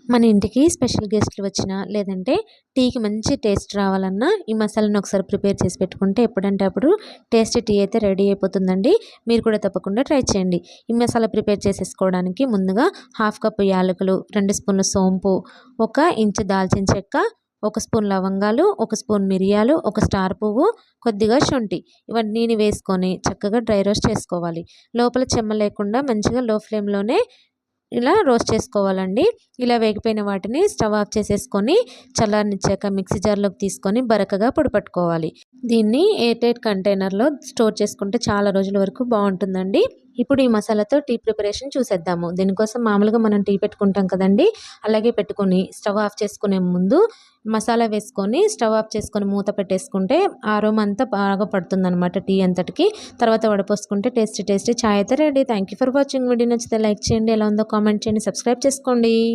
మన ఇంటికి స్పెషల్ గెస్ట్లు వచ్చినా లేదంటే టీకి మంచి టేస్ట్ రావాలన్నా ఈ మసాలాను ఒకసారి ప్రిపేర్ చేసి పెట్టుకుంటే ఎప్పుడంటే అప్పుడు టేస్టీ టీ అయితే రెడీ అయిపోతుందండి. మీరు కూడా తప్పకుండా ట్రై చేయండి. ఈ మసాలా ప్రిపేర్ చేసేసుకోవడానికి ముందుగా 1/2 కప్పు యాలకులు, 2 స్పూన్ల సోంపు, 1 ఇంచు దాల్చిన చెక్క, 1 స్పూన్ లవంగాలు, 1 స్పూన్ మిరియాలు, 1 స్టార్ పువ్వు, కొద్దిగా శొంఠి ఇవన్నీని వేసుకొని చక్కగా డ్రై రోస్ట్ చేసుకోవాలి. లోపల చెమ్మ లేకుండా మంచిగా లో ఫ్లేమ్లోనే ఇలా రోస్ట్ చేసుకోవాలండి. ఇలా వేగిపోయిన వాటిని స్టవ్ ఆఫ్ చేసేసుకొని చల్లారనిచ్చాక మిక్సీ జార్లోకి తీసుకొని బరకగా పొడి పట్టుకోవాలి. దీన్ని ఎయిర్ టైట్ కంటైనర్లో స్టోర్ చేసుకుంటే చాలా రోజుల వరకు బాగుంటుందండి. ఇప్పుడు ఈ మసాలాతో టీ ప్రిపరేషన్ చూసేద్దాము. దీనికోసం మామూలుగా మనం టీ పెట్టుకుంటాం కదండి, అలాగే పెట్టుకొని స్టవ్ ఆఫ్ చేసుకునే ముందు మసాలా వేసుకొని స్టవ్ ఆఫ్ చేసుకొని మూత పెట్టేసుకుంటే ఆరోమా అంతా బాగా పడుతుందన్నమాట టీ అంతటికి. తర్వాత వడపోసుకుంటే టేస్టీ టేస్టీ చాయ్ అయితే ready. Thank you for watching. Video నచ్చితే లైక్ చేయండి, ఎలా ఉందో కామెంట్ చేయండి, సబ్స్క్రైబ్ చేసుకోండి.